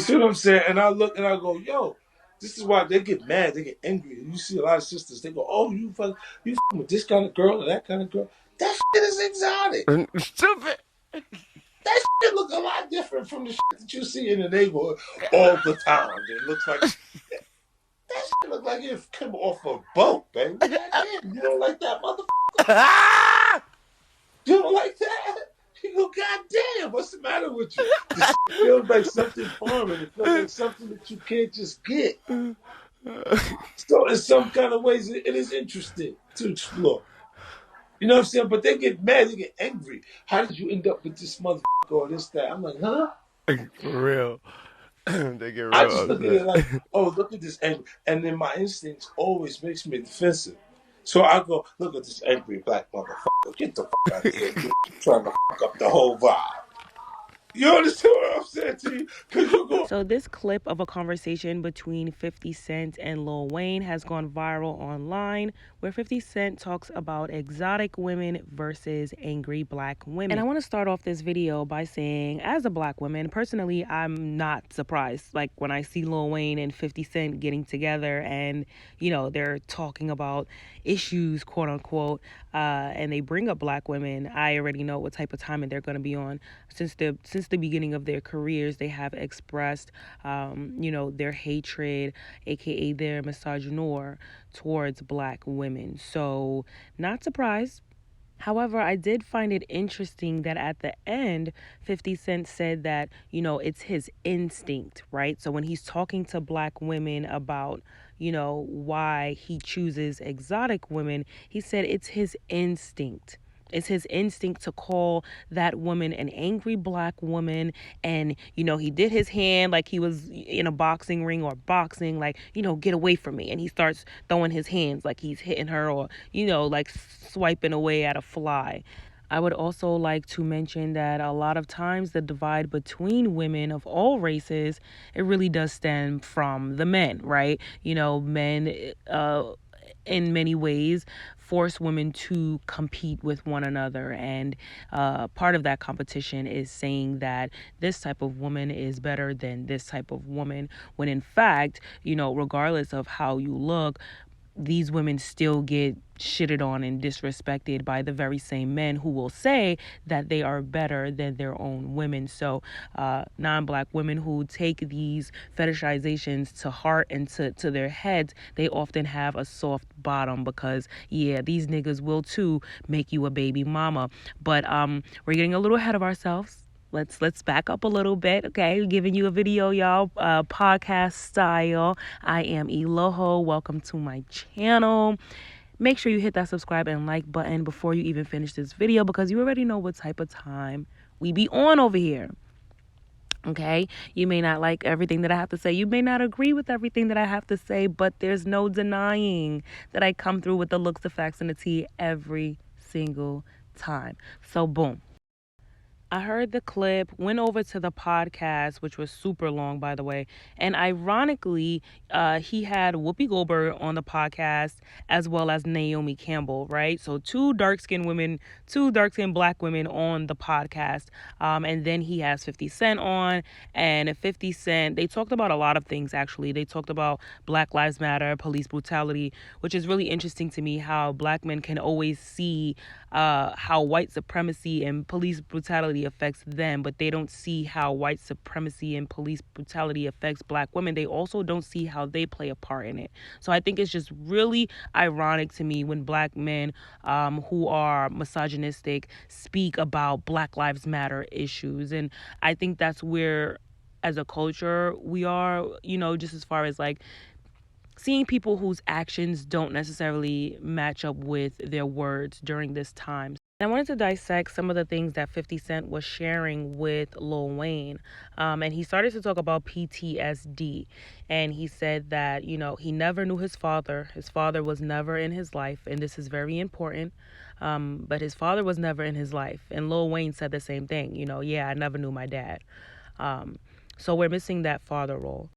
You see what I'm saying? And I look and I go, yo, this is why they get mad, they get angry. You see a lot of sisters, they go, oh, you fucking with this kind of girl or that kind of girl. That shit is exotic. Stupid. That shit look a lot different from the shit that you see in the neighborhood all the time. It looks like that shit look like it come off a boat, baby. Goddamn, you don't like that motherfucker? You don't like that? You go, goddamn, what's the matter with you? This shit feels like something foreign. It feels like something that you can't just get. So in some kind of ways, it is interesting to explore. You know what I'm saying? But they get mad, they get angry. How did you end up with this motherfucker or this, that? I'm like, huh? For real. They get I real just look at it upset. like, oh, look at this angry. And then my instincts always makes me defensive. So I go, look at this angry black motherfucker. Get the fuck out of here. You're trying to fuck up the whole vibe. You understand what I'm saying to you? Because you go. So this clip of a conversation between 50 Cent and Lil Wayne has gone viral online, where 50 Cent talks about exotic women versus angry black women. And I want to start off this video by saying, as a black woman, personally, I'm not surprised. Like when I see Lil Wayne and 50 Cent getting together and, they're talking about issues, quote unquote, and they bring up black women, I already know what type of timing they're going to be on. Since the beginning of their careers, they have expressed, their hatred, aka their misogynoir, towards black women. So, not surprised. However, I did find it interesting that at the end, 50 Cent said that, it's his instinct, right? So when he's talking to black women about, why he chooses exotic women, he said it's his instinct. It's his instinct to call that woman an angry black woman. And, he did his hand like he was in a boxing ring or boxing, like, get away from me. And he starts throwing his hands like he's hitting her or, like swiping away at a fly. I would also like to mention that a lot of times the divide between women of all races, it really does stem from the men, right? Men, in many ways force women to compete with one another, and part of that competition is saying that this type of woman is better than this type of woman, when in fact, regardless of how you look, these women still get shitted on and disrespected by the very same men who will say that they are better than their own women. So non-black women who take these fetishizations to heart and to their heads, they often have a soft bottom because, yeah, these niggas will too make you a baby mama. But we're getting a little ahead of ourselves. Let's back up a little bit, okay? Giving you a video, y'all, podcast style. I am Eloho. Welcome to my channel. Make sure you hit that subscribe and like button before you even finish this video, because you already know what type of time we be on over here. Okay, you may not like everything that I have to say. You may not agree with everything that I have to say, but there's no denying that I come through with the looks, the facts, and the tea every single time. So boom. I heard the clip, went over to the podcast, which was super long, by the way. And ironically, he had Whoopi Goldberg on the podcast as well as Naomi Campbell, right? So two dark-skinned women, two dark-skinned black women on the podcast. And then he has 50 Cent on. And 50 Cent, they talked about a lot of things, actually. They talked about Black Lives Matter, police brutality, which is really interesting to me, how black men can always see how white supremacy and police brutality affects them, but they don't see how white supremacy and police brutality affects black women. They also don't see how they play a part in it. So I think it's just really ironic to me when black men who are misogynistic speak about Black Lives Matter issues. And I think that's where, as a culture, we are, just as far as like seeing people whose actions don't necessarily match up with their words during this time. I wanted to dissect some of the things that 50 Cent was sharing with Lil Wayne. And he started to talk about PTSD. And he said that, he never knew his father. His father was never in his life. And this is very important. But his father was never in his life. And Lil Wayne said the same thing. Yeah, I never knew my dad. So we're missing that father role.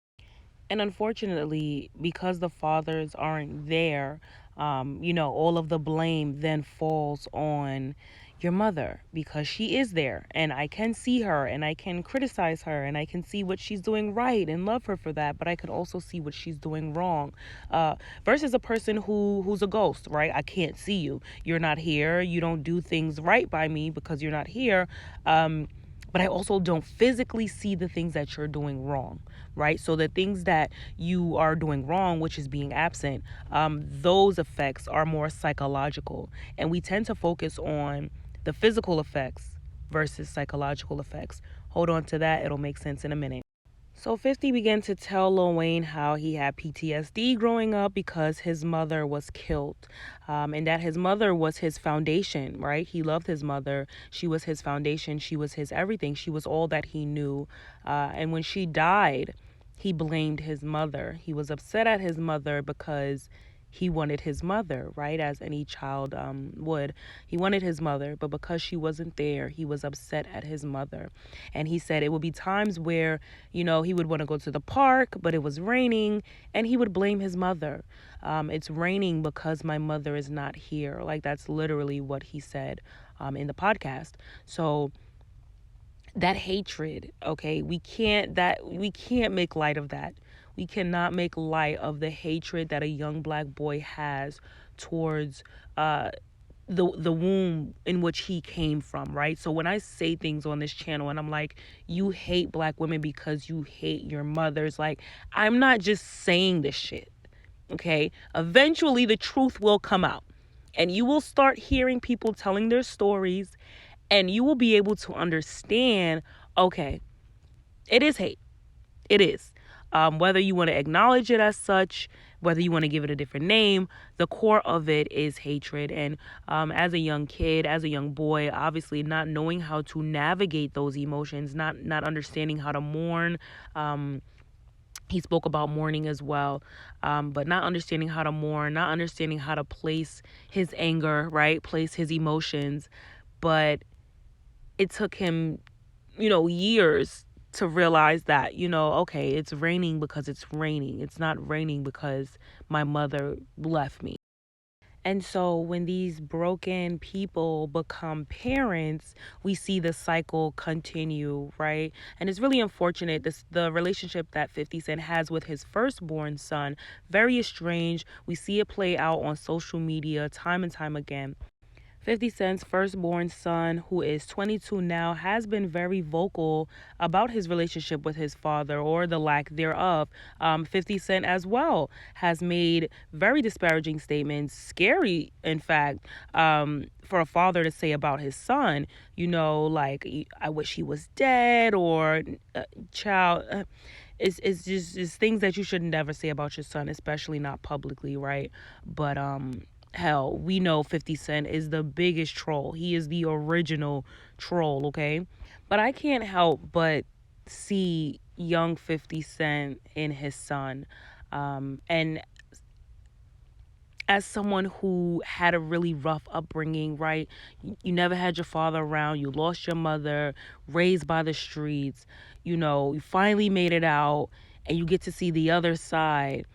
And unfortunately, because the fathers aren't there, all of the blame then falls on, your mother, because she is there and I can see her and I can criticize her and I can see what she's doing right and love her for that, but I could also see what she's doing wrong. Versus a person who's a ghost, right? I can't see you. You're not here. You don't do things right by me because you're not here. But I also don't physically see the things that you're doing wrong, right? So the things that you are doing wrong, which is being absent, those effects are more psychological. And we tend to focus on the physical effects versus psychological effects. Hold on to that. It'll make sense in a minute. So 50 began to tell Lil Wayne how he had PTSD growing up because his mother was killed, and that his mother was his foundation, right? He loved his mother. She was his foundation. She was his everything. She was all that he knew. And when she died, he blamed his mother. He was upset at his mother because he wanted his mother, right? As any child would. He wanted his mother, but because she wasn't there, he was upset at his mother. And he said it would be times where, he would want to go to the park, but it was raining, and he would blame his mother. It's raining because my mother is not here. Like, that's literally what he said in the podcast. So that hatred, okay, we can't make light of that. We cannot make light of the hatred that a young black boy has towards the womb in which he came from, right? So when I say things on this channel and I'm like, you hate black women because you hate your mothers, like, I'm not just saying this shit, okay? Eventually the truth will come out and you will start hearing people telling their stories and you will be able to understand, okay, it is hate. It is. Whether you want to acknowledge it as such, whether you want to give it a different name, the core of it is hatred. And as a young kid, as a young boy, obviously not knowing how to navigate those emotions, not understanding how to mourn. He spoke about mourning as well, but not understanding how to mourn, not understanding how to place his anger, right? Place his emotions. But it took him, years to realize that, okay, it's raining because it's raining. It's not raining because my mother left me. And so when these broken people become parents, we see the cycle continue, right? And it's really unfortunate. The relationship that 50 Cent has with his firstborn son, very estranged. We see it play out on social media time and time again. 50 Cent's firstborn son, who is 22 now, has been very vocal about his relationship with his father, or the lack thereof. 50 Cent as well has made very disparaging statements, scary, in fact, for a father to say about his son, like, I wish he was dead, or child. It's just things that you should never say about your son, especially not publicly, right? But hell, we know 50 Cent is the biggest troll. He is the original troll, okay? But I can't help but see young 50 Cent in his son. And as someone who had a really rough upbringing, right? You never had your father around. You lost your mother, raised by the streets. You finally made it out and you get to see the other side.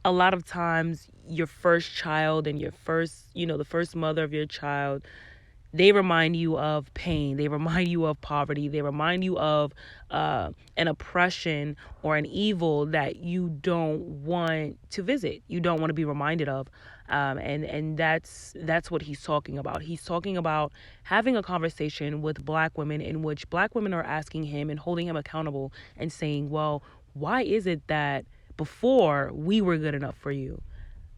A lot of times your first child and your first, the first mother of your child, they remind you of pain. They remind you of poverty. They remind you of an oppression or an evil that you don't want to visit. You don't want to be reminded of. And that's what he's talking about. He's talking about having a conversation with black women in which black women are asking him and holding him accountable and saying, well, why is it that before we were good enough for you,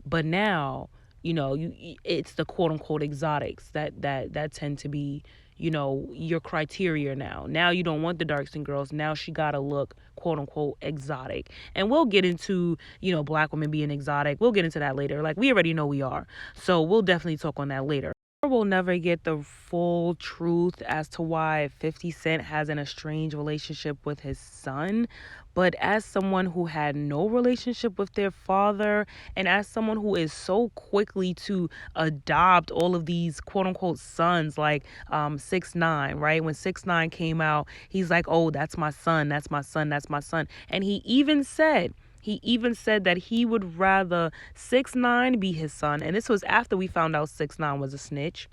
but now, it's the quote unquote exotics that tend to be, your criteria now. Now you don't want the dark skinned girls. Now she gotta look quote unquote exotic. And we'll get into, black women being exotic. We'll get into that later. Like, we already know we are. So we'll definitely talk on that later. We'll never get the full truth as to why 50 Cent has an estranged relationship with his son. But as someone who had no relationship with their father, and as someone who is so quickly to adopt all of these quote unquote sons, like 6ix9ine, right? When 6ix9ine came out, he's like, oh, that's my son, that's my son, that's my son. And he even said that he would rather 6ix9ine be his son. And this was after we found out 6ix9ine was a snitch.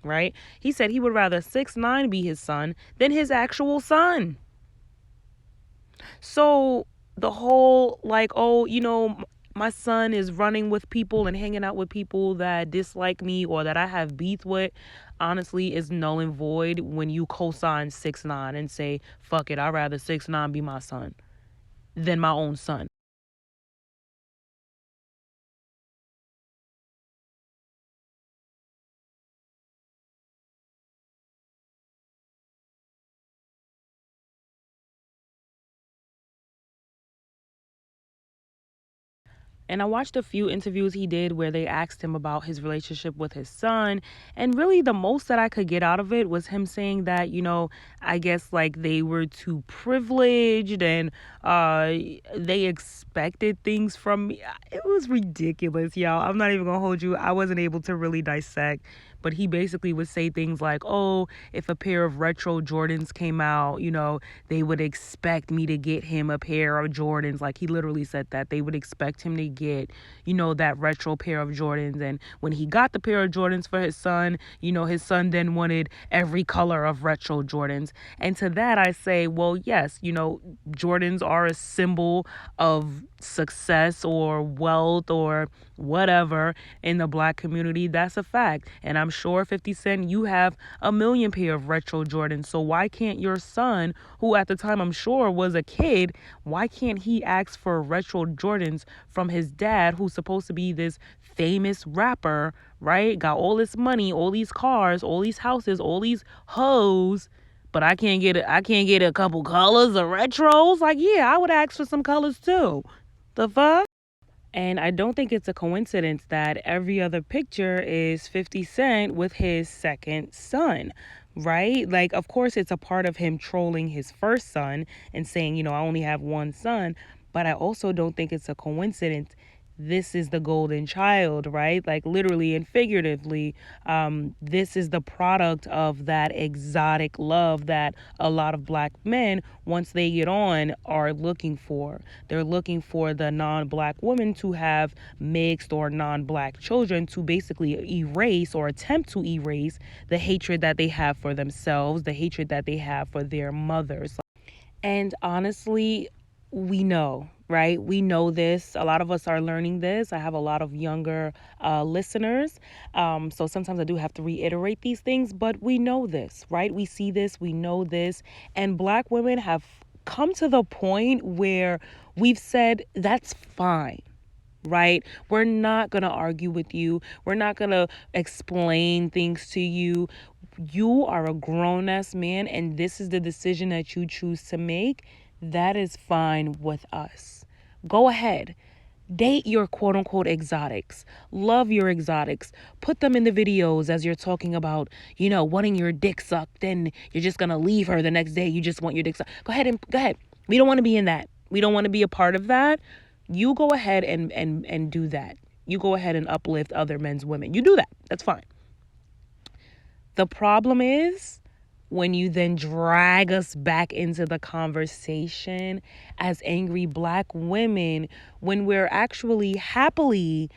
right? He said he would rather 6ix9ine be his son than his actual son. So the whole like, oh, my son is running with people and hanging out with people that dislike me or that I have beef with, honestly is null and void when you co-sign 6ix9ine and say, fuck it, I'd rather 6ix9ine be my son than my own son. And I watched a few interviews he did where they asked him about his relationship with his son. And really, the most that I could get out of it was him saying that, I guess like they were too privileged and they expected things from me. It was ridiculous, y'all. I'm not even going to hold you. I wasn't able to really dissect. But he basically would say things like, oh, if a pair of retro Jordans came out, they would expect me to get him a pair of Jordans. Like he literally said that. They would expect him to get, that retro pair of Jordans. And when he got the pair of Jordans for his son, his son then wanted every color of retro Jordans. And to that I say, well, yes, Jordans are a symbol of success or wealth or whatever in the black community. That's a fact. And I'm sure 50 Cent, you have a million pair of retro Jordans. So why can't your son, who at the time I'm sure was a kid, why can't he ask for retro Jordans from his dad, who's supposed to be this famous rapper, right? Got all this money, all these cars, all these houses, all these hoes, but I can't get a couple colors of retros. Like, yeah, I would ask for some colors too. The fuck? And I don't think it's a coincidence that every other picture is 50 Cent with his second son, right? Like, of course, it's a part of him trolling his first son and saying, I only have one son. But I also don't think it's a coincidence. This is the golden child, right? Like literally and figuratively, this is the product of that exotic love that a lot of black men, once they get on, are looking for. They're looking for the non-black woman to have mixed or non-black children to basically erase or attempt to erase the hatred that they have for themselves, the hatred that they have for their mothers. And honestly, we know, right? We know this. A lot of us are learning this. I have a lot of younger listeners. So sometimes I do have to reiterate these things, but we know this, right? We see this, we know this. And black women have come to the point where we've said, that's fine. Right? We're not going to argue with you. We're not going to explain things to you. You are a grown-ass man and this is the decision that you choose to make. That is fine with us. Go ahead. Date your quote unquote exotics. Love your exotics. Put them in the videos as you're talking about, wanting your dick sucked. Then you're just going to leave her the next day. You just want your dick sucked. Go ahead. We don't want to be in that. We don't want to be a part of that. You go ahead and do that. You go ahead and uplift other men's women. You do that. That's fine. The problem is when you then drag us back into the conversation as angry black women when we're actually happily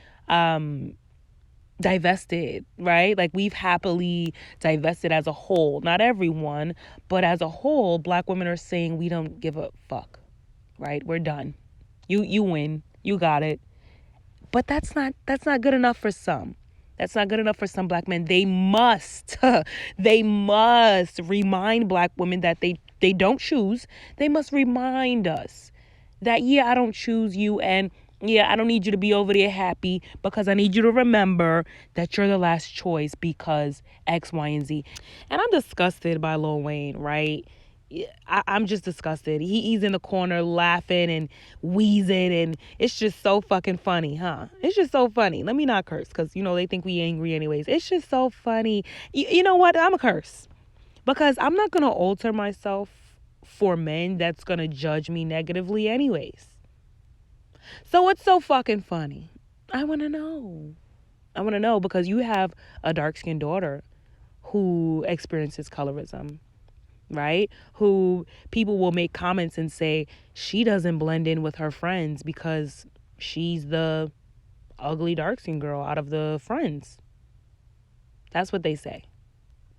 divested, right? Like we've happily divested as a whole. Not everyone, but as a whole, black women are saying we don't give a fuck, right? We're done. You win. You got it. But that's not good enough for some. That's not good enough for some black men. They must remind black women that they don't choose. They must remind us that, yeah, I don't choose you. And yeah, I don't need you to be over there happy because I need you to remember that you're the last choice because X, Y, and Z. And I'm disgusted by Lil Wayne, right? I'm just disgusted. He's in the corner laughing and wheezing, and it's just so fucking funny, huh? It's just so funny. Let me not curse because, they think we angry anyways. It's just so funny. You know what? I'm a curse because I'm not going to alter myself for men that's going to judge me negatively anyways. So what's so fucking funny? I want to know because you have a dark-skinned daughter who experiences colorism, right? Who people will make comments and say she doesn't blend in with her friends because she's the ugly dark-skinned girl out of the friends. That's what they say.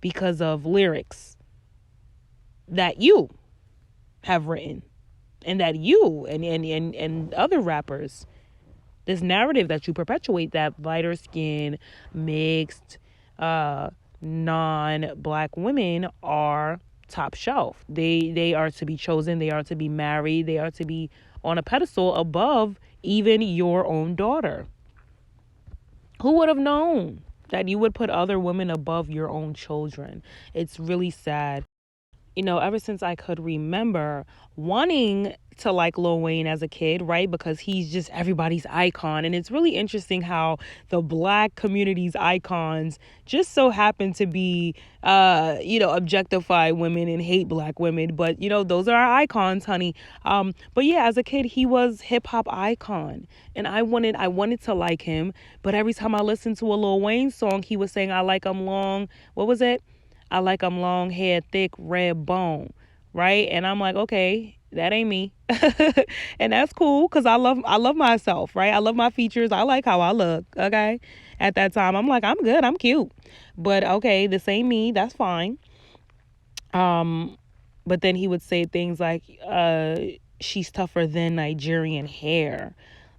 because of lyrics that you have written and that you and other rappers, this narrative that you perpetuate, that lighter skin, mixed, non-black women are top shelf. They are to be chosen, they are to be married, they are to be on a pedestal above even your own daughter. Who would have known that you would put other women above your own children? It's really sad. You know, ever since I could remember wanting to like Lil Wayne as a kid, right? Because he's just everybody's icon. And it's really interesting how the black community's icons just so happen to be, objectify women and hate black women. But, those are our icons, honey. But yeah, as a kid, he was hip hop icon. And I wanted to like him. But every time I listened to a Lil Wayne song, he was saying, I like him long. What was it? I like them long hair, thick, red bone, right? And I'm like, okay, that ain't me. And that's cool because I love myself, right? I love my features. I like how I look, okay? At that time, I'm like, I'm good, I'm cute. But okay, this ain't me, that's fine. But then he would say things like, she's tougher than Nigerian hair.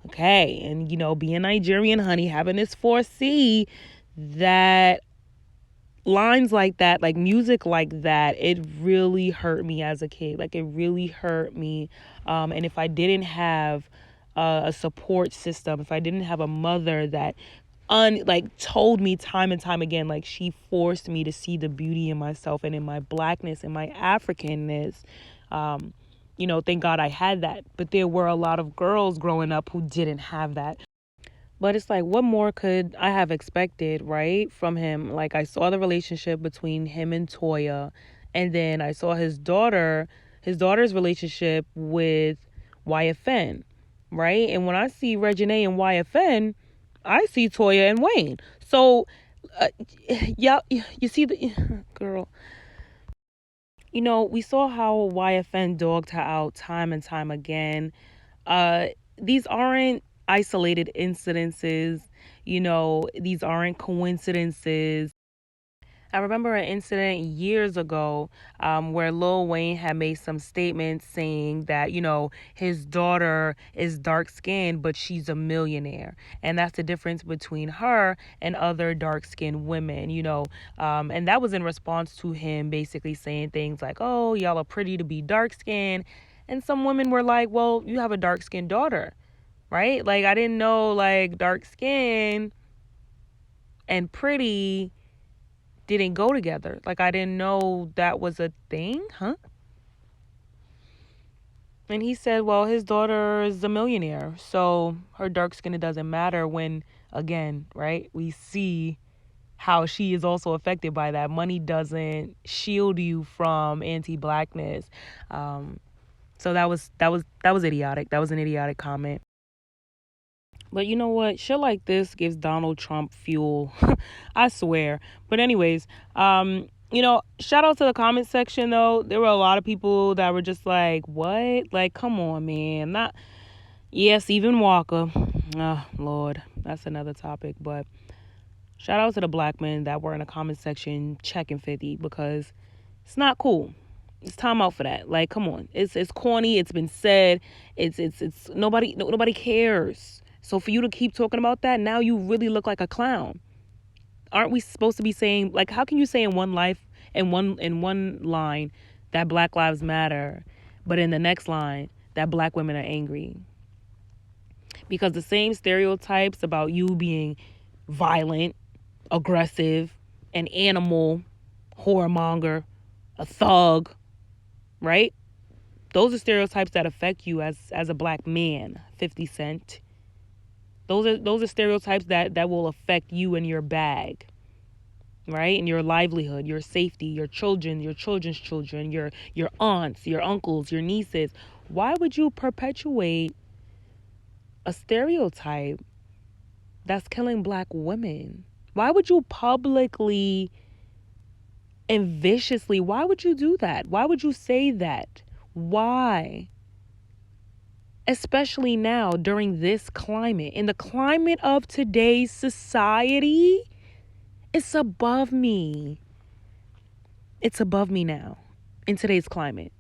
Okay, and being Nigerian, honey, having this 4C, that lines like that, like music like that, it really hurt me as a kid. Like, it really hurt me. And if I didn't have a support system, if I didn't have a mother that told me time and time again, like, she forced me to see the beauty in myself and in my blackness and my Africanness, thank God I had that. But there were a lot of girls growing up who didn't have that. But it's like, what more could I have expected, right, from him? Like, I saw the relationship between him and Toya, and then I saw his daughter's relationship with YFN, right? And when I see Reginae and YFN, I see Toya and Wayne. So, yeah, you see the girl. We saw how YFN dogged her out time and time again. These aren't isolated incidences. These aren't coincidences. I remember an incident years ago where Lil Wayne had made some statements saying that, his daughter is dark skinned, but she's a millionaire. And that's the difference between her and other dark skinned women, and that was in response to him basically saying things like, oh, y'all are pretty to be dark skinned. And some women were like, well, you have a dark skinned daughter, right? Like, I didn't know, like, dark skin and pretty didn't go together. Like, I didn't know that was a thing, huh? And he said, well, his daughter is a millionaire, so her dark skin, it doesn't matter, when, again, right, we see how she is also affected by that. Money doesn't shield you from anti-blackness. So that was idiotic. That was an idiotic comment. But you know what? Shit like this gives Donald Trump fuel. I swear. But anyways, shout out to the comment section though. There were a lot of people that were just like, what? Like, come on, man. Yes, even Walker. Oh, Lord. That's another topic. But shout out to the black men that were in the comment section checking 50, because it's not cool. It's time out for that. Like, come on. It's corny. It's been said. It's nobody cares. So for you to keep talking about that, now you really look like a clown. Aren't we supposed to be saying, like, how can you say in one line that Black Lives Matter, but in the next line that black women are angry? Because the same stereotypes about you being violent, aggressive, an animal, whoremonger, a thug, right? Those are stereotypes that affect you as a black man, 50 Cent. Those are stereotypes that will affect you and your bag, right? And your livelihood, your safety, your children, your children's children, your aunts, your uncles, your nieces. Why would you perpetuate a stereotype that's killing black women? Why would you publicly and viciously, why would you do that? Why would you say that? Why? Especially now, during this climate. In the climate of today's society, it's above me. It's above me now in today's climate.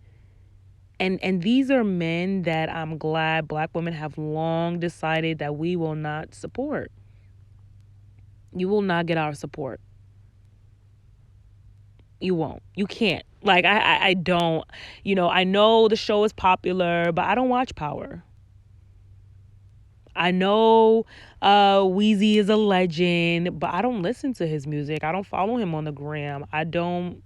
And these are men that I'm glad black women have long decided that we will not support. You will not get our support. You won't. You can't. Like I don't. I know the show is popular, but I don't watch Power. I know Weezy is a legend, but I don't listen to his music. I don't follow him on the gram. I don't.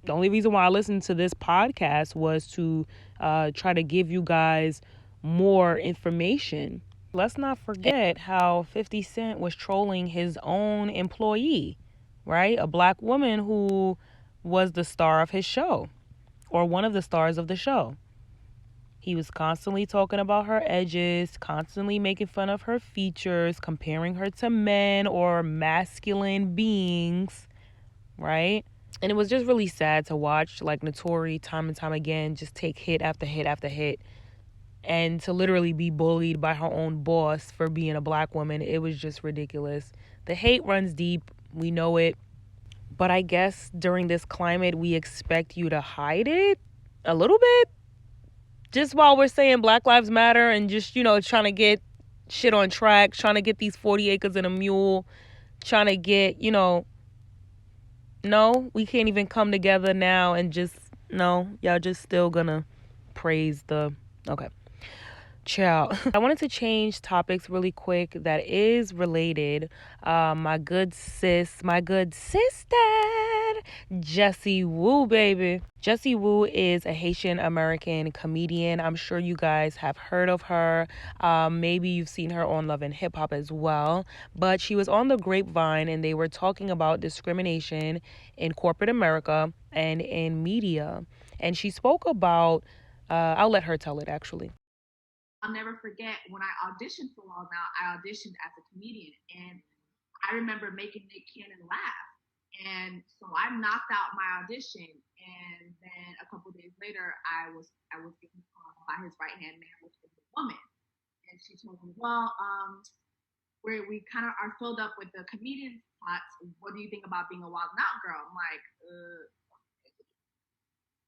The only reason why I listened to this podcast was to try to give you guys more information. Let's not forget how 50 Cent was trolling his own employee, right? A black woman who was the star of his show, or one of the stars of the show. He was constantly talking about her edges, constantly making fun of her features, comparing her to men or masculine beings, right? And it was just really sad to watch, like, Notori time and time again just take hit after hit after hit, and to literally be bullied by her own boss for being a black woman. It was just ridiculous. The hate runs deep. We know it. But I guess during this climate, we expect you to hide it a little bit. Just while we're saying Black Lives Matter and just, trying to get shit on track, trying to get these 40 acres and a mule, trying to get, no, we can't even come together now and just, no, y'all just still gonna praise the, okay. Ciao. I wanted to change topics really quick that is related. My good sister, Jessie Woo, baby. Jessie Woo is a Haitian American comedian. I'm sure you guys have heard of her. Maybe you've seen her on Love and Hip Hop as well. But she was on the Grapevine and they were talking about discrimination in corporate America and in media. And she spoke about, I'll let her tell it actually. I'll never forget when I auditioned for Wild Now, I auditioned as a comedian. And I remember making Nick Cannon laugh. And so I knocked out my audition. And then a couple of days later, I was given a call by his right-hand man, which was a woman. And she told me, well, we kind of are filled up with the comedian spots. What do you think about being a Wild Out girl? I'm like,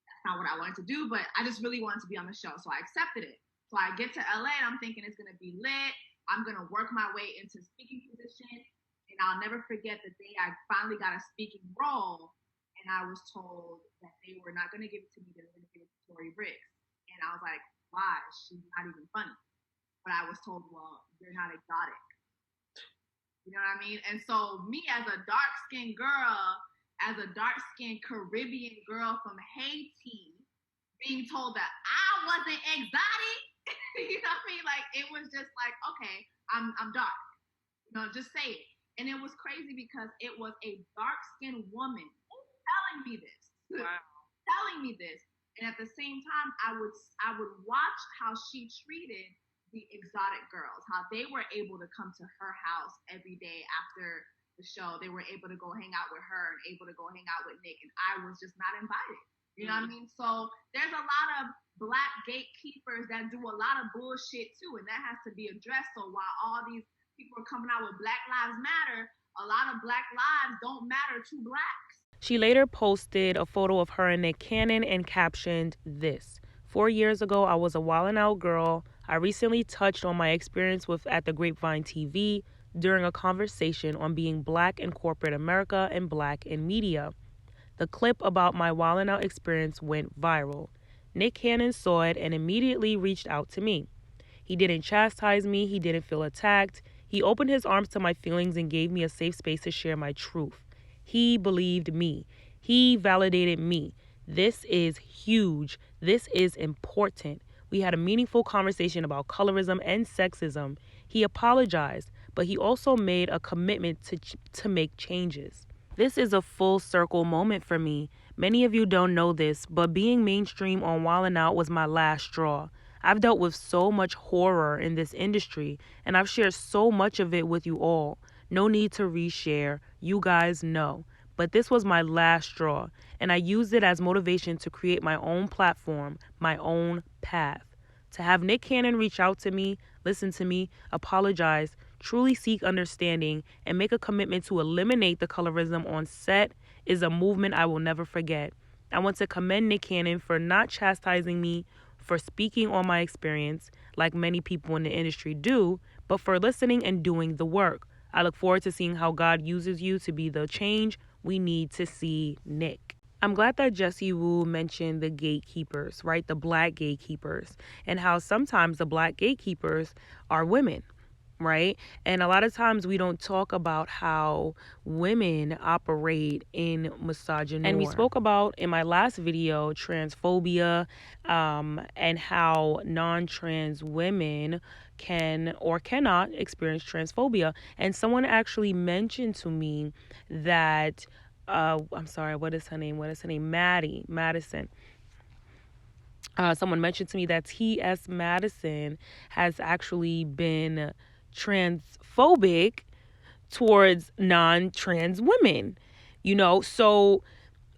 that's not what I wanted to do, but I just really wanted to be on the show. So I accepted it. So I get to LA and I'm thinking it's going to be lit. I'm going to work my way into speaking position. And I'll never forget the day I finally got a speaking role and I was told that they were not going to give it to me. They were going to give it to Tori Briggs. And I was like, why? She's not even funny. But I was told, well, you're not exotic. You know what I mean? And so me as a dark-skinned girl, as a dark-skinned Caribbean girl from Haiti, being told that I wasn't exotic, you know what I mean? Like, it was just like, okay, I'm dark. Just say it. And it was crazy because it was a dark-skinned woman telling me this. Wow. Telling me this. And at the same time, I would watch how she treated the exotic girls, how they were able to come to her house every day after the show. They were able to go hang out with her and able to go hang out with Nick. And I was just not invited. You know what I mean? So there's a lot of Black gatekeepers that do a lot of bullshit too, and that has to be addressed. So while all these people are coming out with Black Lives Matter, a lot of Black lives don't matter to Blacks. She later posted a photo of her and Nick Cannon and captioned this: 4 years ago, I was a wildin' out girl. I recently touched on my experience at the Grapevine TV during a conversation on being Black in corporate America and Black in media. The clip about my wildin' out experience went viral. Nick Cannon saw it and immediately reached out to me. He didn't chastise me. He didn't feel attacked. He opened his arms to my feelings and gave me a safe space to share my truth. He believed me. He validated me. This is huge. This is important. We had a meaningful conversation about colorism and sexism. He apologized, but he also made a commitment to make changes. This is a full circle moment for me. Many of you don't know this, but being mainstream on Wildin' Out was my last straw. I've dealt with so much horror in this industry, and I've shared so much of it with you all. No need to reshare. You guys know. But this was my last straw, and I used it as motivation to create my own platform, my own path. To have Nick Cannon reach out to me, listen to me, apologize, truly seek understanding, and make a commitment to eliminate the colorism on set is a movement I will never forget. I want to commend Nick Cannon for not chastising me for speaking on my experience like many people in the industry do, but for listening and doing the work. I look forward to seeing how God uses you to be the change we need to see, Nick. I'm glad that Jessie Woo mentioned the gatekeepers, right? The black gatekeepers, and how sometimes the black gatekeepers are women, right? And a lot of times we don't talk about how women operate in misogyny. And we spoke about in my last video transphobia, and how non-trans women can or cannot experience transphobia. And someone actually mentioned to me that I'm sorry, what is her name? Madison. Someone mentioned to me that T.S. Madison has actually been transphobic towards non-trans women, so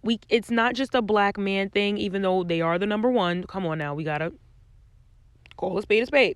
it's not just a black man thing, even though they are the number one. Come on now, we gotta call a spade a spade.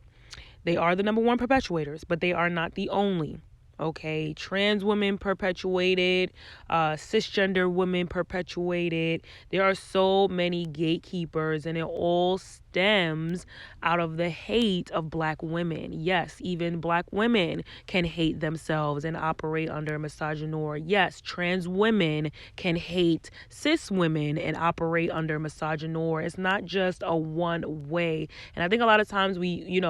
They are the number one perpetuators, but they are not the only. Okay, trans women perpetuated, cisgender women perpetuated. There are so many gatekeepers, and it all stems out of the hate of black women. Yes, even black women can hate themselves and operate under misogyny. Yes, trans women can hate cis women and operate under misogyny. It's not just a one way. And I think a lot of times we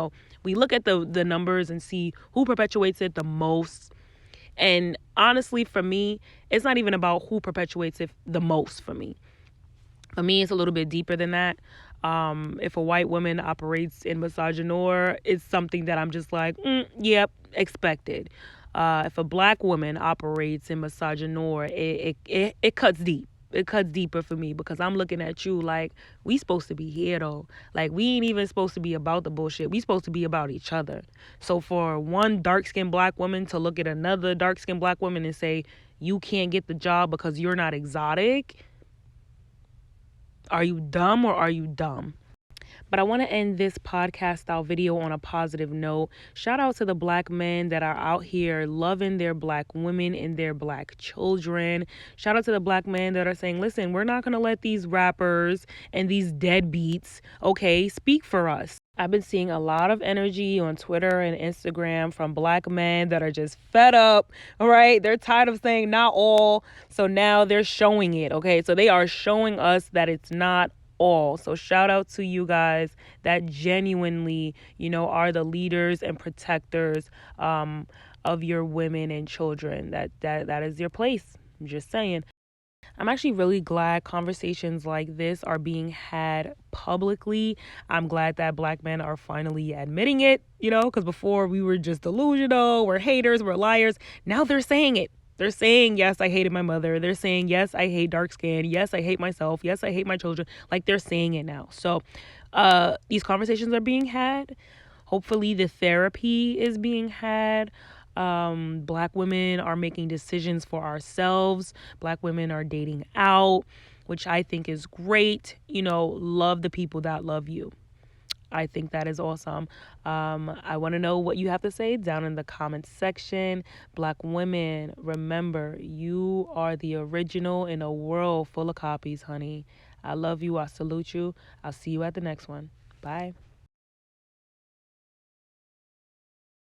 look at the numbers and see who perpetuates it the most. And honestly, for me, it's not even about who perpetuates it the most for me. For me, it's a little bit deeper than that. If a white woman operates in misogyny, it's something that I'm just like, yep, expected. If a black woman operates in misogyny, it cuts deep. It cuts deeper for me because I'm looking at you like we supposed to be here though. Like we ain't even supposed to be about the bullshit. We supposed to be about each other. So for one dark-skinned black woman to look at another dark-skinned black woman and say, you can't get the job because you're not exotic, are you dumb or are you dumb? But I want to end this podcast style video on a positive note. Shout out to the black men that are out here loving their black women and their black children. Shout out to the black men that are saying, listen, we're not going to let these rappers and these deadbeats, speak for us. I've been seeing a lot of energy on Twitter and Instagram from black men that are just fed up, all right? They're tired of saying not all, so now they're showing it, okay? So they are showing us that it's not all. So shout out to you guys that genuinely, are the leaders and protectors of your women and children. That is your place. I'm just saying. I'm actually really glad conversations like this are being had publicly. I'm glad that black men are finally admitting it, because before we were just delusional, we're haters, we're liars. Now they're saying it. They're saying, yes, I hated my mother. They're saying, yes, I hate dark skin. Yes, I hate myself. Yes, I hate my children. Like, they're saying it now. So these conversations are being had. Hopefully the therapy is being had. Black women are making decisions for ourselves. Black women are dating out, which I think is great. Love the people that love you. I think that is awesome. I want to know what you have to say down in the comments section. Black women, remember, you are the original in a world full of copies, honey. I love you. I salute you. I'll see you at the next one. Bye.